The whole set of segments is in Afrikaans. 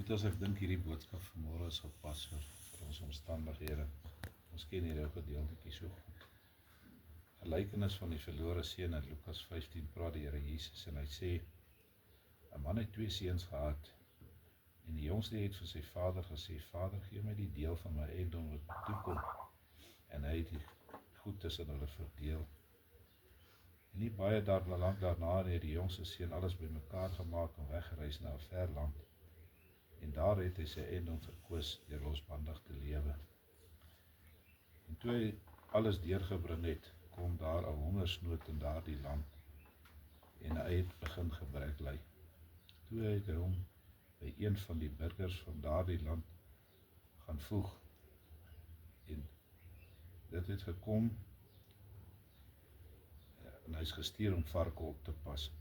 Goed, as ek dink hierdie boodskap vanmôre is gepas vir ons omstandighede. Ons ken hierdie ou gedeeltetjie so goed. Gelykenis van die verlore seun in Lukas 15 praat die Here Jesus en hy sê, 'n man het 2 seuns gehad en die jongste het vir sy vader gesê, Vader, gee my die deel van my eiendom wat my toekom. En hy het die goed tussen hulle verdeel. En nie baie lank daarna het die jongste seun alles bymekaar gemaak en weggereis na 'n ver land. En daar het hy sy eiendom verkoos deur losbandig te lewe. En toe hy alles deurgebring het, kom daar 'n hongersnood in daardie land en hy het begin gebrek ly. Toe het hy hom by een van die burgers van daardie land gaan voeg en dit het gekom en hy is gestuur om varke op te pas.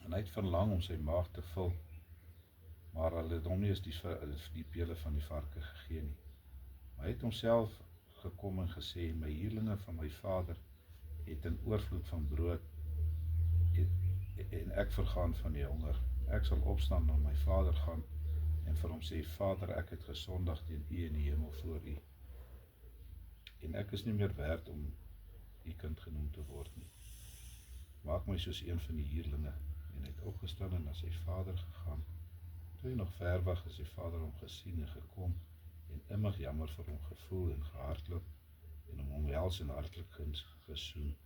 En hy het verlang om sy maag te vul, maar hulle het hom nie eens die pele van die varke gegee nie. Maar hy het homself gekom en gesê, my huurlinge van my vader het 'n oorvloed van brood en ek vergaan van die honger. Ek sal opstaan na my vader gaan en vir hom sê, Vader, ek het gesondig teen U in die hemel voor U. En ek is nie meer werd om U kind genoem te word nie. Maak my soos een van die huurlinge. En hy het opgestaan en na sy vader gegaan. Toe hy nog ver weg het sy vader hom gesien en gekom en immer jammer vir hom gevoel en gehardloop en hom omhels en hartlik gesoen.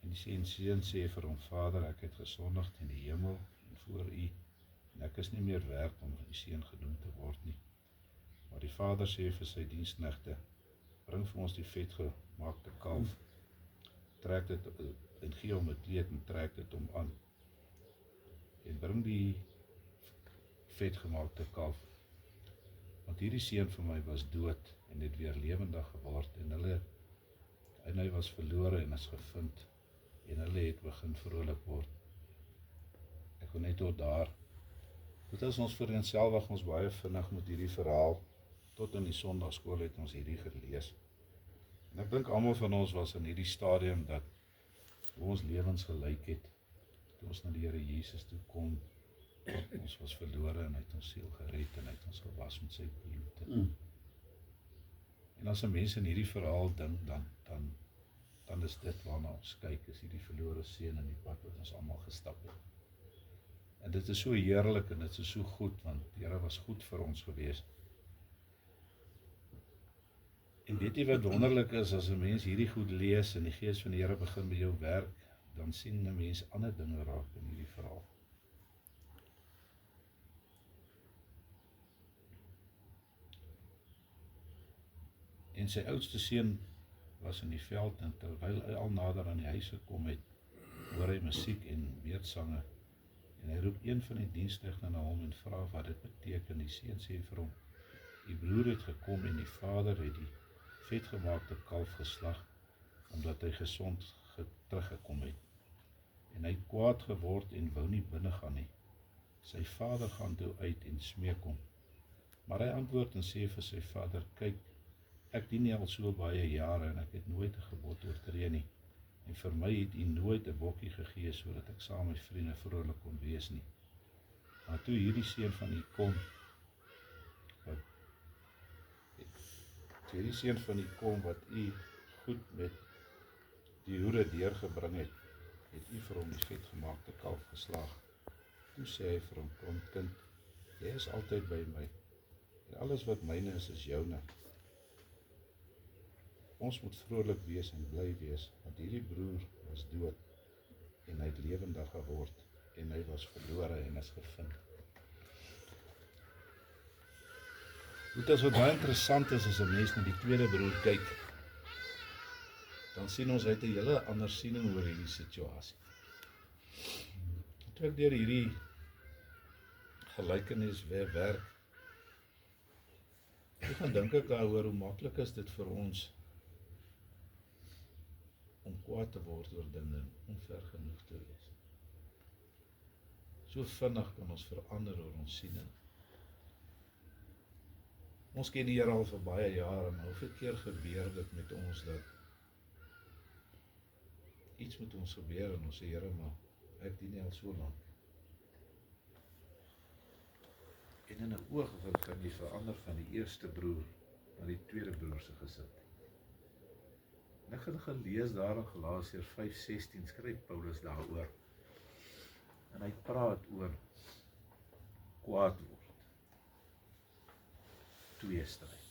En die seun sê vir hom, Vader, ek het gesondig teen die hemel en voor U en ek is nie meer werd om U seun genoem te word nie. Maar die vader sê vir sy diensknegte, bring vir ons die vetgemaakte kalf, trek dit en gee hom 'n kleed en trek dit hom aan. En bring die vetgemaakte kalf, want hierdie seun van my was dood en het weer lewendig geword en hy was verlore en is gevind en hulle het begin vrolik word. Ek wil net tot daar. Dit is ons vereenselwig ons baie vinnig met hierdie verhaal. Tot in die Sondagskool het ons hierdie gelees. En ek dink almal van ons was in hierdie stadium dat hoe ons lewens gelyk het, toe ons na die Here Jesus toe kom, ons was verlore en hy het ons siel gered en hy het ons gewas met sy bloed. En as 'n mens in hierdie verhaal dink, dan is dit waarna ons kyk, is hierdie verlore seun in die pad wat ons almal gestap het. En dit is so heerlik en dit is so goed, want die Here was goed vir ons gewees. En weet jy wat wonderlik is, as 'n mens hierdie goed lees en die Gees van die Here begin by jou werk, dan sien 'n mens ander dinge raak in hierdie verhaal. En sy oudste seun was in die veld en terwyl hy al nader aan die huis gekom het, hoor hy musiek en weersange. En hy roep een van die diensknegte na hom en vra wat dit beteken. Die seun sê vir hom, die broer het gekom en die vader het die vetgemaakte kalf geslag, omdat hy gesond teruggekom het. En hy het kwaad geword en wou nie binne gaan nie. Sy vader gaan toe uit en smeek hom. Maar hy antwoord en sê vir sy vader, kyk, ek dien nie al so baie jare en ek het nooit 'n gebod oortree nie. En vir my het U nooit 'n bokkie gegee sodat ek saam met vriende vrolik kon wees nie. Maar toe hierdie seun van U kom, wat U goed met die hoere deurgebring het, het U vir hom die vetgemaakte kalf geslag. Toe sê hy vir hom, kom kind, jy is altyd by my en alles wat myne is joune. Ons moet vrolik wees en bly wees, want hierdie broer was dood en hy het lewendig geword en hy was verlore en is gevind. Dit is wat baie interessant is as 'n mens na die tweede broer kyk, dan sien ons uit 'n hele ander siening oor hierdie situasie. Toe ek deur hierdie gelykenis werk, ek gaan dink ek daaroor hoe maklik is dit vir ons om kwaad te word oor dinge en onver genoeg te wees. So vinnig kan ons verander oor ons siening. Ons ken die Here al vir baie jare, maar hoeveel keer gebeur dit met ons dat iets met ons gebeur en ons sê, Here, maar ek dien nie al so lank. En in 'n oogwink kan jy verander van die eerste broer na die tweede broer se gesindheid. En ek het gelees daar in Galasiërs 5:16 skryf Paulus daaroor. En hy praat oor kwaad word, tweestryd.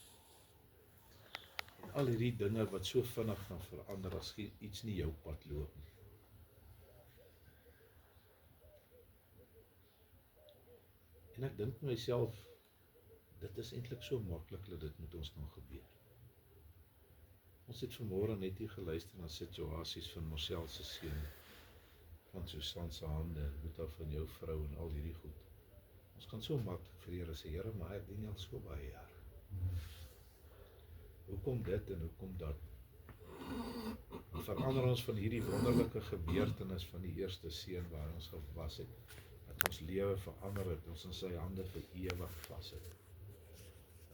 En al hierdie dinge wat so vinnig kan verander as iets nie jou pad loop nie. En ek dink myself, dit is eintlik so maklik dat dit met ons nou gebeur. Ons het vanmôre net hier geluister na situasies van Marcel se seun, van Susan se hande, Boeta van jou vrou en al hierdie goed. Ons kan so maklik vir die Here sê, Here, maar ek dien al so baie jare. Hoekom dit en hoekom dat? En verander ons van hierdie wonderlike gebeurtenis van die eerste seun waar ons gewas het, dat ons lewe verander het, ons in sy hande vir ewig vas het.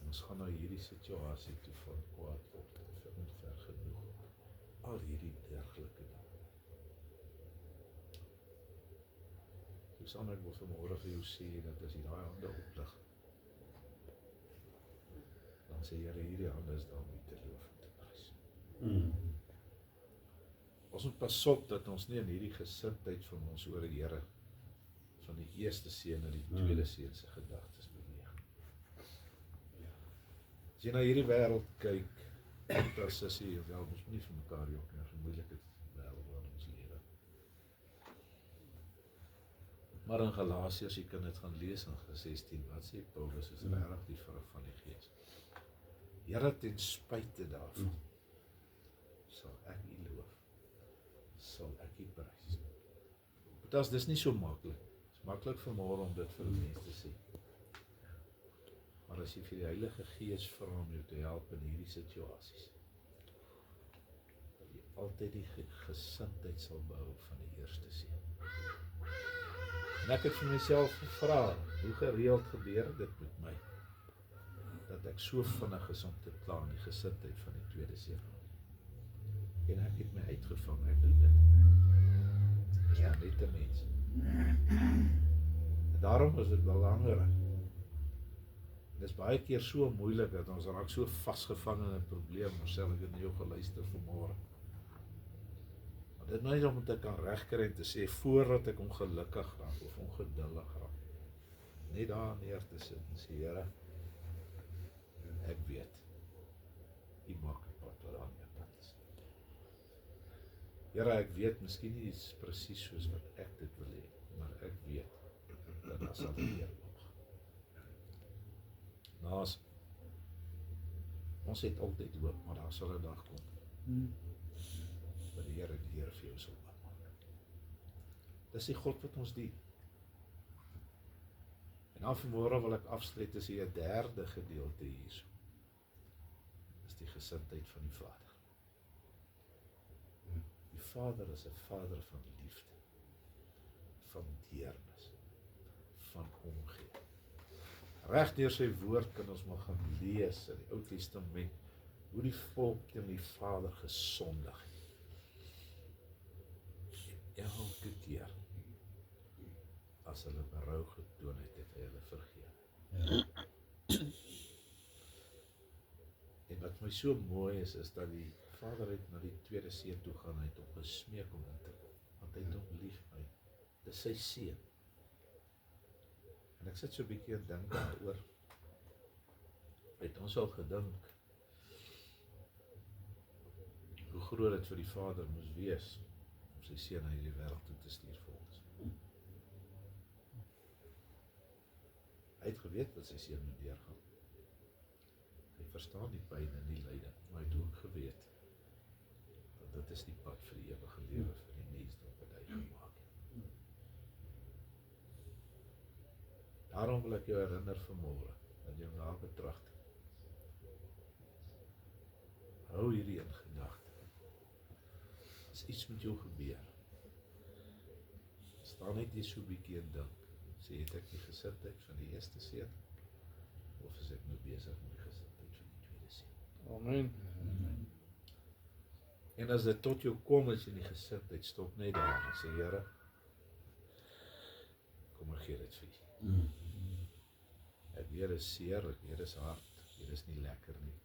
En ons gaan nou hierdie situasie toe van kwaad word, vir onver genoeg. Al hierdie dergelike dinge. Susanna, ek wil vanmôre vir jou sê, dat as jy daai hande oplig, dan sê Here, hierdie hande is daar om U te loof en te prys. Ons moet pas op dat ons nie in hierdie gesindheid van ons oor die Here, van die eerste seun na die tweede seun se gedagtes beweeg. As jy na hierdie wêreld kyk, dan sê jy, wel, ons moet nie vir mekaar jok nie, as 'n moeilike wêreld waar ons lewe. Maar in Galasiërs, jy kan dit gaan lees in 16, wat sê Paulus, is regtig die vrug van die Gees. Here, ten spyte daarvan, sal ek U loof, sal ek U prys. Want dis nie so maklik. Dit is maklik vanmôre om dit vir mense te sê. Maar as jy vir die Heilige Gees vra om jou te help in hierdie situasies, dat jy altyd die gesindheid sal behou van die eerste seun. En ek het vir myself gevra, hoe gereeld gebeur dit met my, dat ek so vinnig is om te pla in die gesindheid van die tweede seun. En ek het my uitgevang, ek doen dit. Dis maar net 'n mens. En daarom is dit belangrik. Dit is baie keer so moeilik dat ons raak so vasgevang in 'n probleem, ons sê ek het na jou geluister vanmôre. Maar dit nou is om te kan regkry en te sê, voordat ek ongelukkig raak of ongeduldig raak, net daar neer te sit en sê, Here, ek weet, U maak die pad wat aan jou pad is. Here, ek weet, miskien nie is presies soos wat ek dit wil hê, maar ek weet, dat daar sal weer opgaan. Naas, ons het altyd hoop, maar daar sal 'n dag kom, dat die Here vir jou sal oopmaak. Dis die God wat ons dien. En dan vanmôre wil ek afsluit as hier 'n derde gedeelte hierso. Dis die gesindheid van die Vader. Die Vader is 'n Vader van liefde, van deernis, van omgee. Reg deur sy woord kan ons maar gaan lees in die Ou Testament, hoe die volk teen die Vader gesondig het. Elke keer, as hulle berou getoon het, het hy hulle vergewe. En wat my so mooi is dat die Vader het na die tweede seun toe gaan, hy het hom gesmeek om in te kom, want hy het hom lief, dis sy seun. En ek sit so 'n bietjie en dink daaroor, het ons al gedink, hoe groot dit vir die Vader moes wees, om sy seun na hierdie wêreld toe te stuur vir ons. Hy het geweet wat sy seun moet deurgaan. Hy verstaan die pyn en die lyding, maar hy het ook geweet, dat dit is die pad vir die ewige lewe vir die mensdom wat hy gemaak het. Daarom wil ek jou herinner vanmôre, dat jy na betragting. Hou hierdie in gedagte. As iets met jou gebeur, staan net hier so 'n bietjie en dink, sê, het ek die gesindheid van die eerste seun, of is ek nou besig met die gesindheid van die tweede seun? Amen. En as dit tot jou kom, as jy die gesindheid stop net daar, en sê, Here, kom ek gee dit vir U. Ek weet dit is seer, ek weet dit is hard, ek weet dit is nie lekker nie.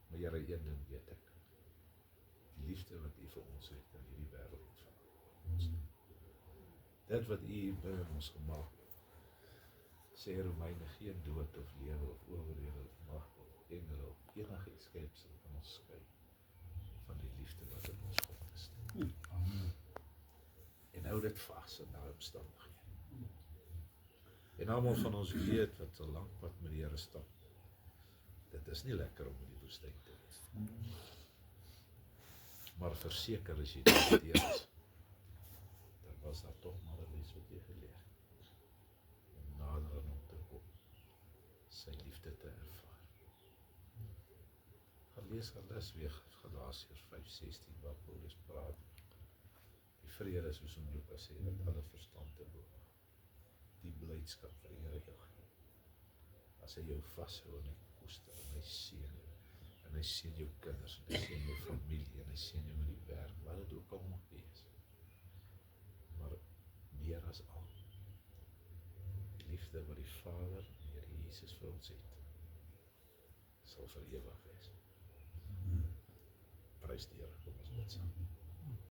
Maar Here, een ding weet ek. Die liefde wat U vir ons het in hierdie wêreld van ons. Dit wat U binne ons gemaak het, sê Romeine, geen dood of lewe of owerhede of mag of engele of enige skepsel kan ons skei van die liefde wat in ons God is. En hou dit vas in daai omstandighede. En almal van ons weet wat so lank pad met die Here stap. Dit is nie lekker om in die woestyn te wees. Maar verseker as jy dit is, dan was daar tog maar 'n les wat jy geleer het. Om nader aan hom te kom, sy liefde te ervaar. Gaan lees weer Galasiërs 5:16 waar Paulus praat. Die vrede soos om Lukas sê, dat alle verstand te bo. Die blydskap vir die Here jou gee. As hy jou vashou en hy koester en hy seën jou. En hy seën jou kinders, en hy seën jou familie, en hy seën jou met die werk, wat dit ook al mag wees. Maar meer as al, die liefde wat die Vader en die Here Jesus vir ons het, sal vir ewig wees. Prys die Here, kom ons bid saam.